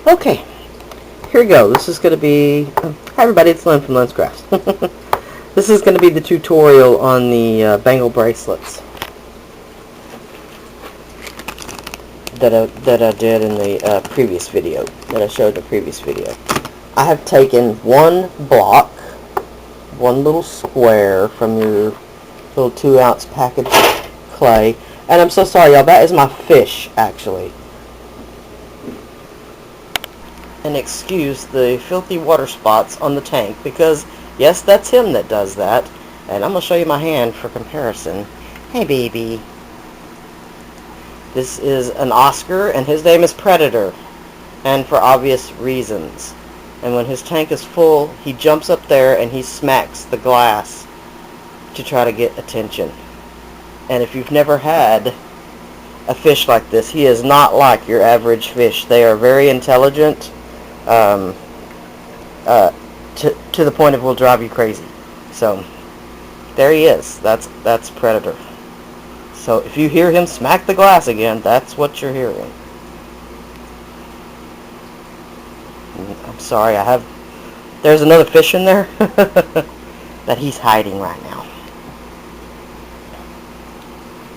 Okay, here we go. This is going to be... hi everybody, it's Lyn from Lyn's Crafts. This is going to be the tutorial on the Bangle bracelets that I did in the previous video, that I showed in the previous video. I have taken one block, one little square from your little 2-ounce package clay, and I'm so sorry y'all, that is my fish actually. And excuse the filthy water spots on the tank, because yes, that's him that does that, and I'm going to show you my hand for comparison. Hey baby. This is an Oscar, and his name is Predator, and for obvious reasons. And when his tank is full, he jumps up there and he smacks the glass to try to get attention. And if you've never had a fish like this, he is not like your average fish. They are very intelligent, to the point of will drive you crazy. So there he is. That's Predator. So if you hear him smack the glass again, that's what you're hearing. I'm sorry, there's another fish in there that he's hiding right now.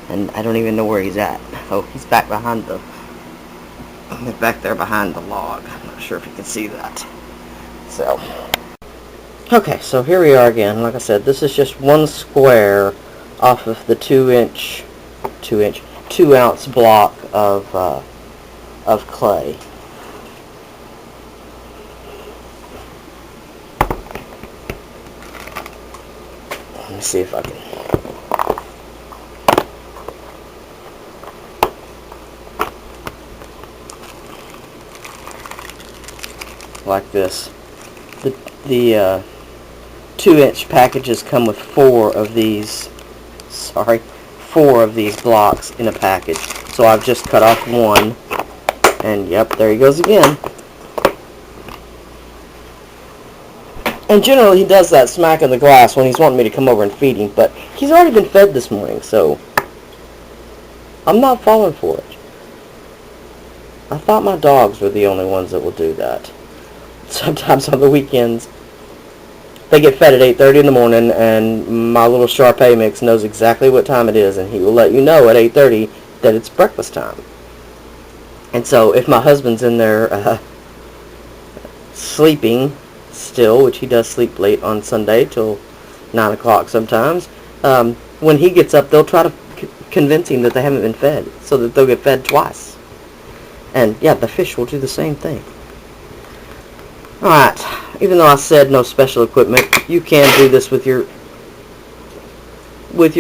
And I don't even know where he's at. Oh, he's back behind back there behind the log. I'm not sure if you can see that. So, okay, so here we are again. Like I said, this is just one square off of the 2-ounce block of clay. Let me see if I can. Like this. The 2-inch packages come with 4 of these. Sorry, 4 of these blocks in a package. So I've just cut off one, and yep, there he goes again. And generally he does that smacking the glass when he's wanting me to come over and feed him, but he's already been fed this morning, so I'm not falling for it. I thought my dogs were the only ones that will do that. Sometimes on the weekends they get fed at 8:30 in the morning, and my little Shar-Pei mix knows exactly what time it is, and he will let you know at 8:30 that it's breakfast time. And so if my husband's in there sleeping still, which he does sleep late on Sunday till 9 o'clock sometimes, when he gets up, they'll try to convince him that they haven't been fed, so that they'll get fed twice. And yeah, the fish will do the same thing. Alright, even though I said no special equipment, you can do this with your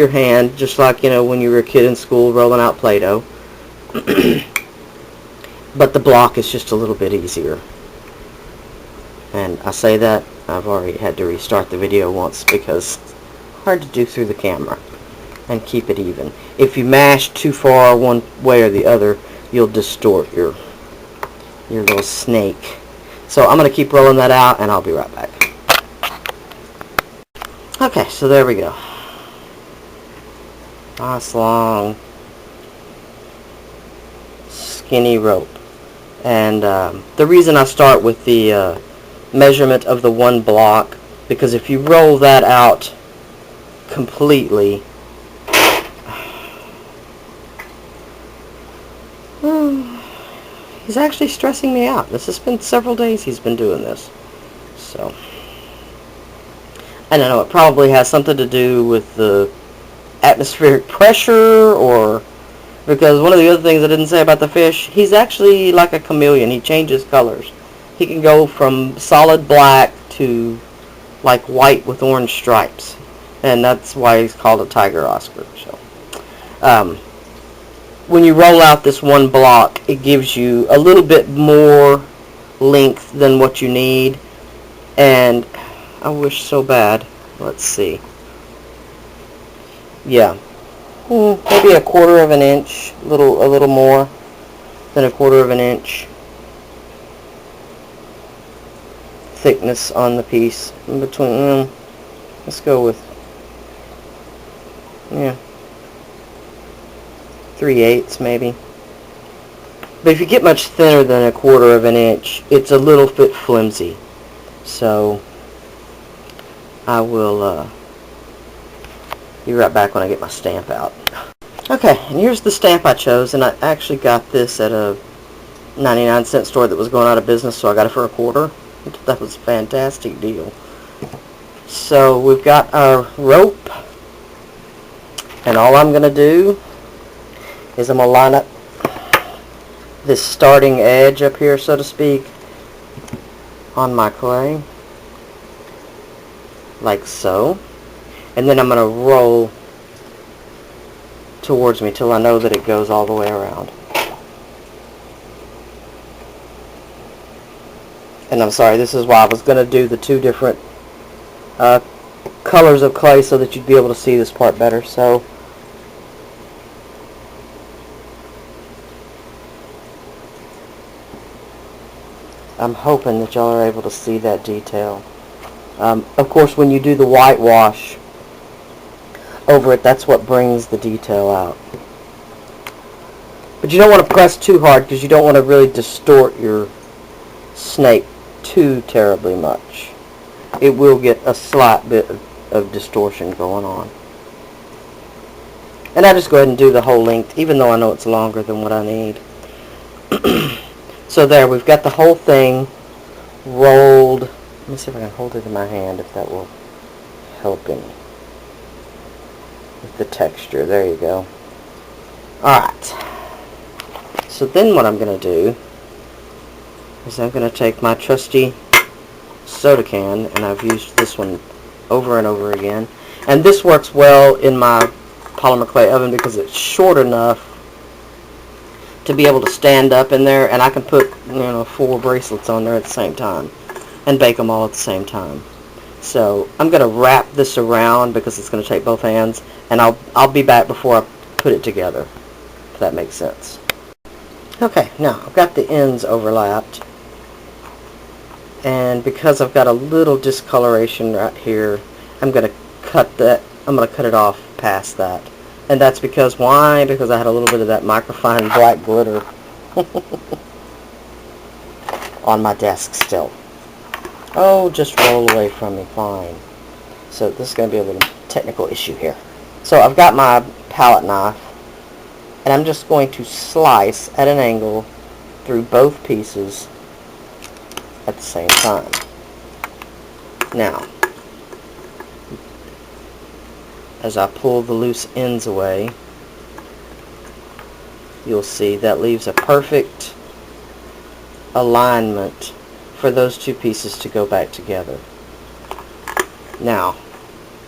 hand, just like, you know, when you were a kid in school rolling out Play-Doh. But the block is just a little bit easier. And I say that, I've already had to restart the video once because it's hard to do through the camera and keep it even. If you mash too far one way or the other, you'll distort your little snake. So I'm going to keep rolling that out, and I'll be right back. Okay, so there we go. Nice long, skinny rope. And the reason I start with the measurement of the one block, because if you roll that out completely, he's actually stressing me out. This has been several days he's been doing this. So, and I know it probably has something to do with the atmospheric pressure, or because one of the other things I didn't say about the fish, he's actually like a chameleon. He changes colors. He can go from solid black to like white with orange stripes, and that's why he's called a tiger Oscar. So, when you roll out this one block, it gives you a little bit more length than what you need, and I wish so bad. Let's see. Yeah, maybe a 1/4 of an inch, a little more than a 1/4 of an inch thickness on the piece in between. Let's go with, yeah, 3/8 maybe. But if you get much thinner than a quarter of an inch, it's a little bit flimsy. So I will be right back when I get my stamp out. Okay, and here's the stamp I chose, and I actually got this at a 99-cent store that was going out of business, so I got it for a quarter. That was a fantastic deal. So we've got our rope, and all I'm going to do is I'm going to line up this starting edge up here, so to speak, on my clay, like so, and then I'm going to roll towards me till I know that it goes all the way around. And I'm sorry, this is why I was going to do the two different colors of clay so that you'd be able to see this part better. So I'm hoping that y'all are able to see that detail. Of course, when you do the whitewash over it, that's what brings the detail out. But you don't want to press too hard because you don't want to really distort your snake too terribly much. It will get a slight bit of distortion going on. And I just go ahead and do the whole length, even though I know it's longer than what I need. So there, we've got the whole thing rolled. Let me see if I can hold it in my hand, if that will help any with the texture. There you go. Alright. So then what I'm going to do is I'm going to take my trusty soda can, and I've used this one over and over again. And this works well in my polymer clay oven because it's short enough to be able to stand up in there, and I can put 4 bracelets on there at the same time and bake them all at the same time. So I'm going to wrap this around because it's going to take both hands, and I'll be back before I put it together, if that makes sense. Okay, now I've got the ends overlapped, and because I've got a little discoloration right here, I'm going to cut that. I'm going to cut it off past that. And that's because, why? Because I had a little bit of that microfine black glitter on my desk still. Oh, just roll away from me, fine. So this is going to be a little technical issue here. So I've got my palette knife, and I'm just going to slice at an angle through both pieces at the same time. Now, as I pull the loose ends away, you'll see that leaves a perfect alignment for those two pieces to go back together. Now,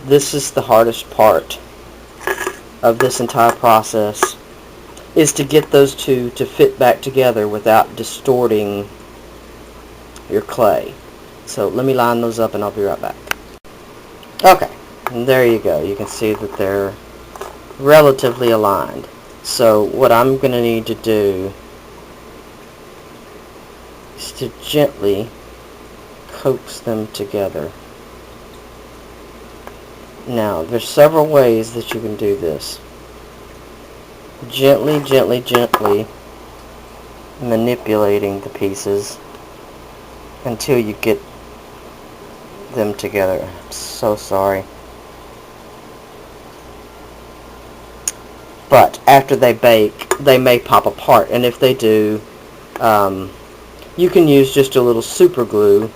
this is the hardest part of this entire process, is to get those two to fit back together without distorting your clay. So let me line those up and I'll be right back. Okay. And there you go. You can see that they're relatively aligned. So what I'm going to need to do is to gently coax them together. Now, there's several ways that you can do this. Gently, gently, gently manipulating the pieces until you get them together. I'm so sorry. But after they bake, they may pop apart, and if they do, you can use just a little super glue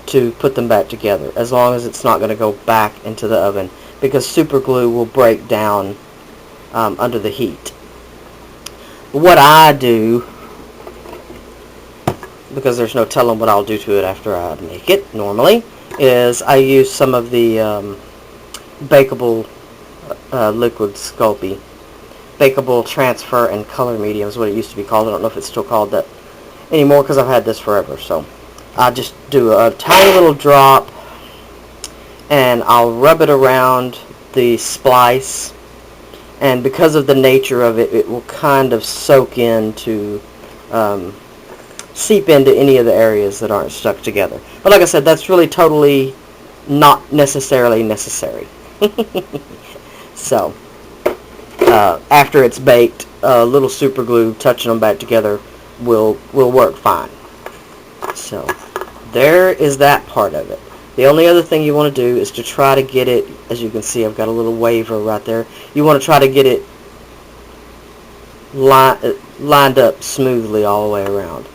to put them back together, as long as it's not going to go back into the oven, because super glue will break down under the heat. What I do, because there's no telling what I'll do to it after I make it normally, is I use some of the bakeable liquid Sculpey. Bakeable transfer and color medium is what it used to be called. I don't know if it's still called that anymore because I've had this forever. So I just do a tiny little drop and I'll rub it around the splice, and because of the nature of it, it will kind of soak into, seep into any of the areas that aren't stuck together. But like I said, that's really totally not necessarily necessary. So after it's baked, little super glue touching them back together will work fine. So there is that part of it. The only other thing you want to do is to try to get it, as you can see, I've got a little waver right there. You want to try to get it lined up smoothly all the way around,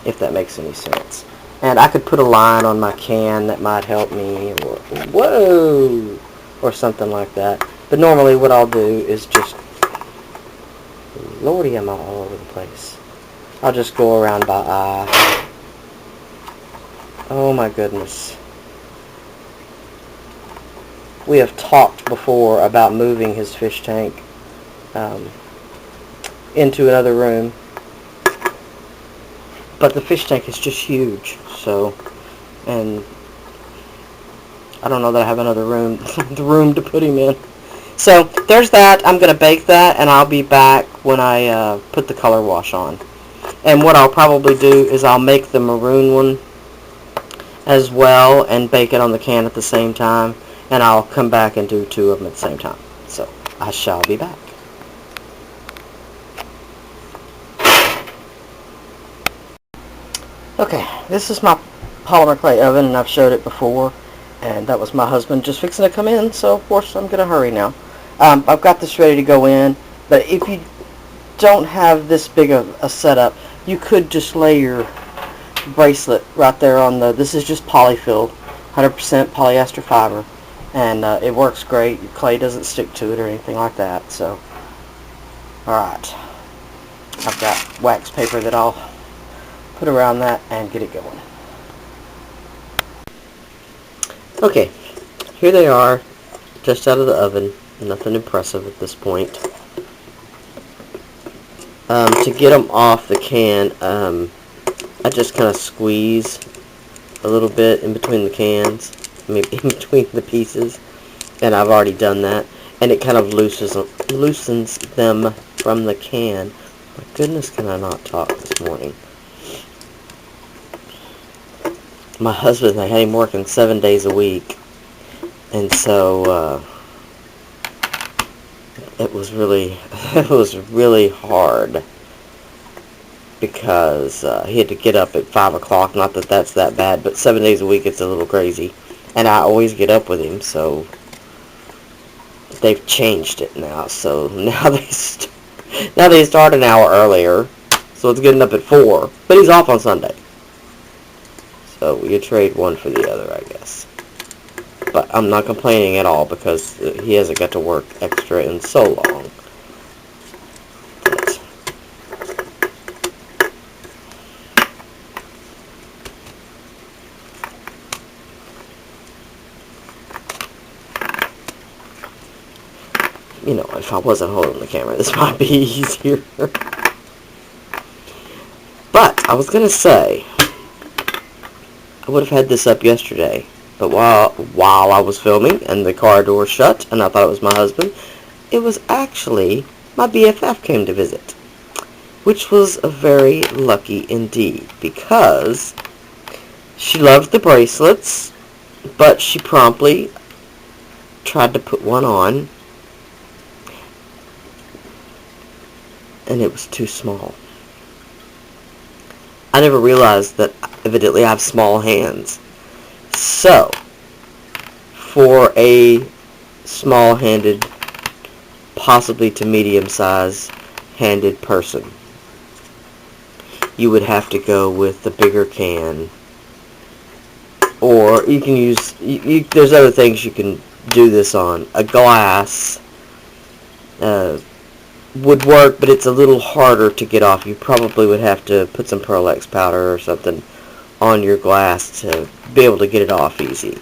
if that makes any sense. And I could put a line on my can that might help me, or whoa, or something like that. But normally what I'll do is just, lordy, I'm all over the place. I'll just go around by eye. Oh my goodness. We have talked before about moving his fish tank into another room, but the fish tank is just huge, so, and I don't know that I have another room, the room to put him in. So there's that. I'm going to bake that, and I'll be back when I put the color wash on. And what I'll probably do is I'll make the maroon one as well and bake it on the can at the same time, and I'll come back and do two of them at the same time. So I shall be back. Okay, this is my polymer clay oven, and I've showed it before, and that was my husband just fixing to come in, so of course I'm going to hurry now. I've got this ready to go in, but if you don't have this big of a setup, you could just lay your bracelet right there on the, this is just polyfill, 100% polyester fiber, and it works great. Your clay doesn't stick to it or anything like that. So alright, I've got wax paper that I'll put around that and get it going. Okay, here they are, just out of the oven. Nothing impressive at this point. To get them off the can, I just kind of squeeze a little bit in between the cans, in between the pieces, and I've already done that, and it kind of loosens them from the can. My goodness, can I not talk this morning? My husband, I had him working 7 days a week, and so it was really hard, because he had to get up at 5 o'clock. Not that that's that bad, but 7 days a week it's a little crazy, and I always get up with him. So they've changed it now. So now they start an hour earlier, so it's getting up at 4. But he's off on Sunday, so you trade one for the other, I guess. But I'm not complaining at all, because he hasn't got to work extra in so long. But, you know, if I wasn't holding the camera, this might be easier. But I was going to say, I would have had this up yesterday, but while I was filming and the car door shut and I thought it was my husband, it was actually my BFF came to visit, which was very lucky indeed, because she loved the bracelets, but she promptly tried to put one on, and it was too small. I never realized that evidently I have small hands. So, for a small-handed, possibly to medium-sized handed person, you would have to go with the bigger can. Or you can use, there's other things you can do this on. A glass would work, but it's a little harder to get off. You probably would have to put some Pearl X powder or something on your glass to be able to get it off easy.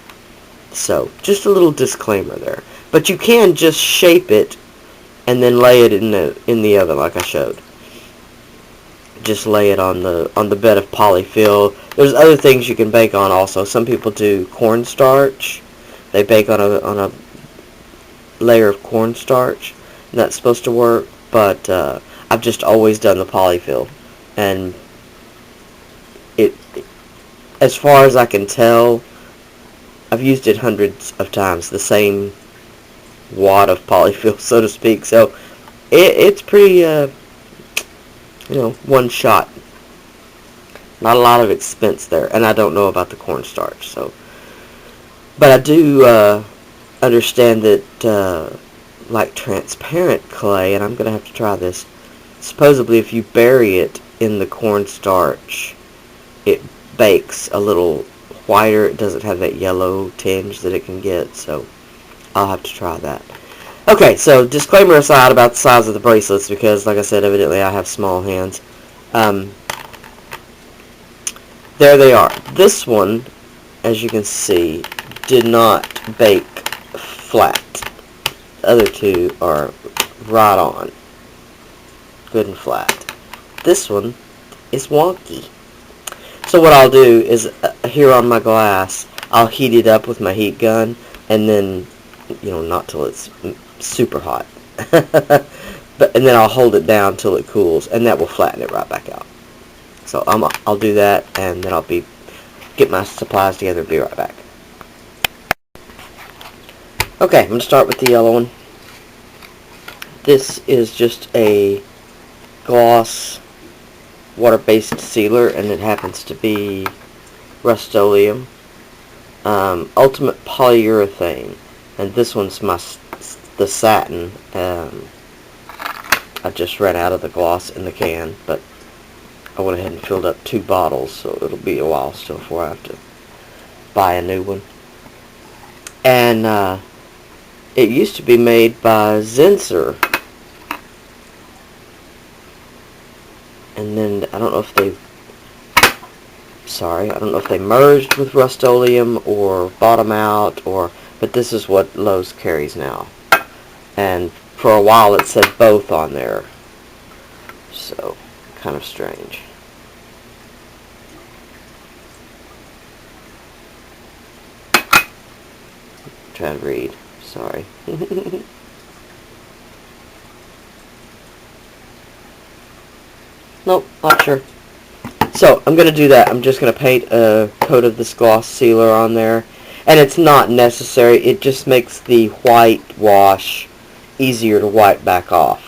So, just a little disclaimer there. But you can just shape it and then lay it in the oven like I showed. Just lay it on the bed of polyfill. There's other things you can bake on also. Some people do cornstarch. They bake on a layer of cornstarch, and that's supposed to work. But I've just always done the polyfill, and it, as far as I can tell, I've used it hundreds of times, the same wad of polyfill, so to speak. So It's pretty, one shot. Not a lot of expense there, and I don't know about the cornstarch, so. But I do understand that, like transparent clay, and I'm going to have to try this. Supposedly, if you bury it in the cornstarch, it bakes a little whiter. It doesn't have that yellow tinge that it can get, so I'll have to try that. Okay, so disclaimer aside about the size of the bracelets, because like I said, evidently I have small hands. There they are. This one, as you can see, did not bake flat. The other two are right on. Good and flat. This one is wonky. So what I'll do is, here on my glass, I'll heat it up with my heat gun, and then, not till it's super hot. And then I'll hold it down till it cools, and that will flatten it right back out. So I'll do that, and then I'll get my supplies together and be right back. Okay, I'm going to start with the yellow one. This is just a gloss water-based sealer, and it happens to be Rust-Oleum Ultimate Polyurethane, and this one's the satin. I just ran out of the gloss in the can, but I went ahead and filled up 2 bottles, so it'll be a while still before I have to buy a new one. And it used to be made by Zinsser, and then I don't know if they merged with Rust-Oleum or bought them out, but this is what Lowe's carries now. And for a while it said both on there, so kind of strange. Try to read. Sorry. Nope, not sure. So, I'm going to do that. I'm just going to paint a coat of this gloss sealer on there. And it's not necessary. It just makes the white wash easier to wipe back off.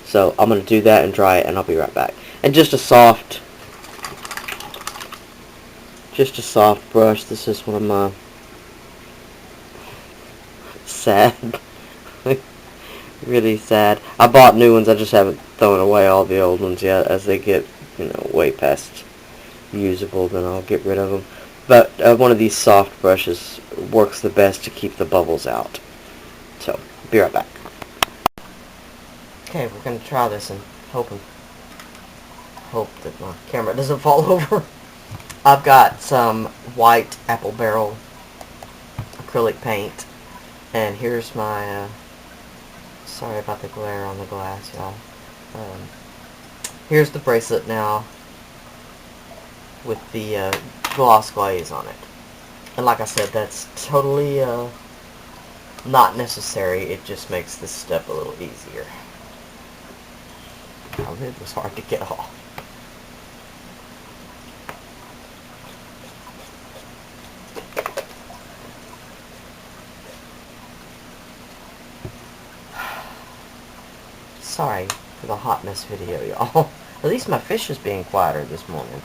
So, I'm going to do that and dry it, and I'll be right back. And just a soft brush. This is one of my sad, really sad. I bought new ones. I just haven't thrown away all the old ones yet. As they get, way past usable, then I'll get rid of them. But one of these soft brushes works the best to keep the bubbles out. So, be right back. Okay, we're going to try this and hope that my camera doesn't fall over. I've got some white apple barrel acrylic paint, and here's my, sorry about the glare on the glass, y'all. Here's the bracelet now with the gloss glaze on it. And like I said, that's totally not necessary. It just makes this step a little easier. The lid was hard to get off. Sorry for the hot mess video, y'all. At least my fish is being quieter this morning.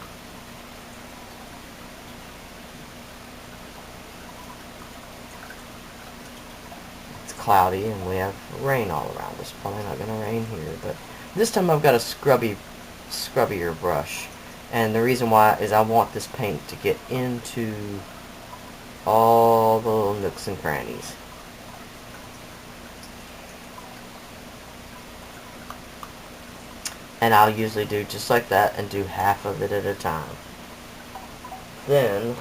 It's cloudy and we have rain all around us. Probably not going to rain here, but this time I've got a scrubbier brush. And the reason why is I want this paint to get into all the little nooks and crannies. And I'll usually do just like that and do half of it at a time. Then,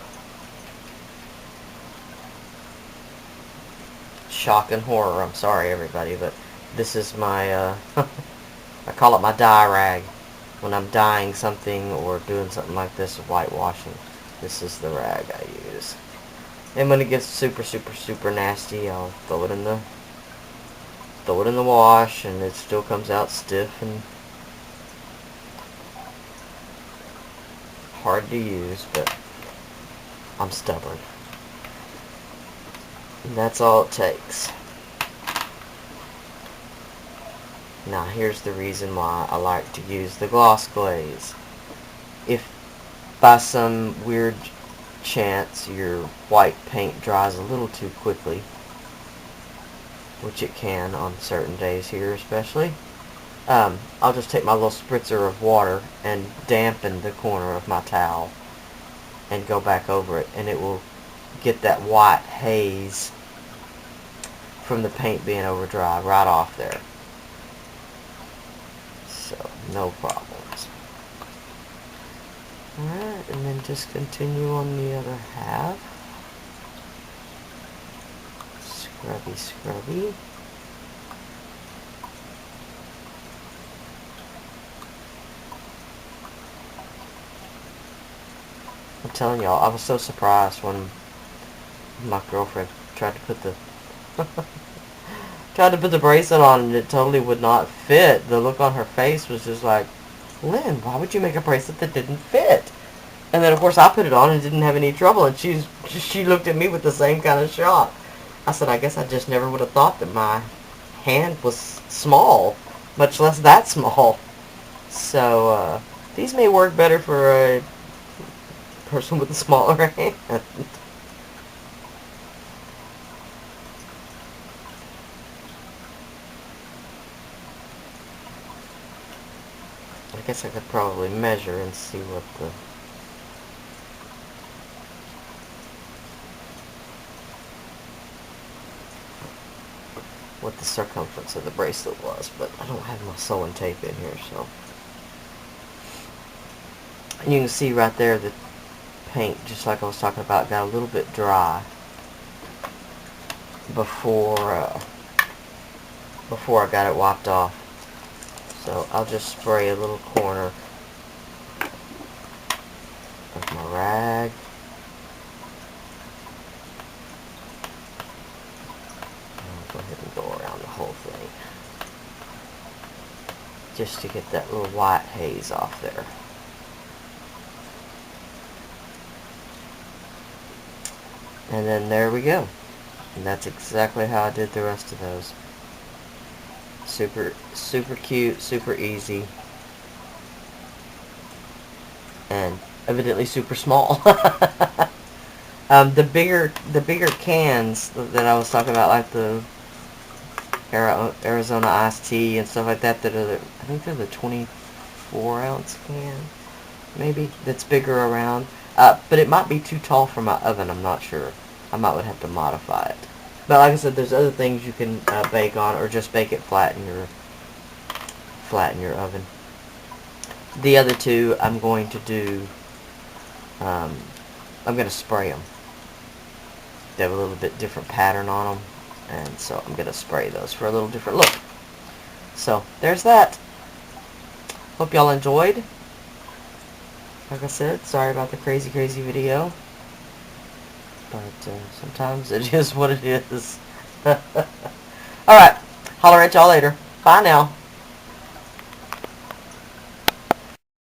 shock and horror, I'm sorry everybody, but this is my, I call it my dye rag. When I'm dyeing something or doing something like this, whitewashing, this is the rag I use. And when it gets super, super, super nasty, I'll throw it in the wash, and it still comes out stiff and hard to use, but I'm stubborn. And that's all it takes. Now here's the reason why I like to use the gloss glaze. If by some weird chance your white paint dries a little too quickly, which it can on certain days here especially, I'll just take my little spritzer of water and dampen the corner of my towel and go back over it, and it will get that white haze from the paint being over dry right off there. So, no problems. Alright, and then just continue on the other half. Scrubby, scrubby. I'm telling y'all, I was so surprised when my girlfriend tried to put the bracelet on and it totally would not fit. The look on her face was just like, Lyn, why would you make a bracelet that didn't fit? And then of course I put it on and didn't have any trouble, and she looked at me with the same kind of shock. I said, I guess I just never would have thought that my hand was small, much less that small. So these may work better for a person with a smaller hand. I guess I could probably measure and see what the circumference of the bracelet was, but I don't have my sewing tape in here, so. And you can see right there the paint, just like I was talking about, got a little bit dry before I got it wiped off. So I'll just spray a little corner of my rag. I'll go ahead and go around the whole thing, just to get that little white haze off there. And then there we go. And that's exactly how I did the rest of those. Super, super cute, super easy. And evidently super small. The bigger cans that I was talking about, like the Arizona iced tea and stuff like that, I think they're the 24-ounce can, maybe, that's bigger around. But it might be too tall for my oven, I'm not sure. I would have to modify it. But like I said, there's other things you can bake on, or just bake it flat in your oven. The other two, I'm going to do, I'm going to spray them. They have a little bit different pattern on them, and so I'm going to spray those for a little different look. So, there's that. Hope y'all enjoyed. Like I said, sorry about the crazy video. But sometimes it is what it is. Alright, holler at y'all later. Bye now.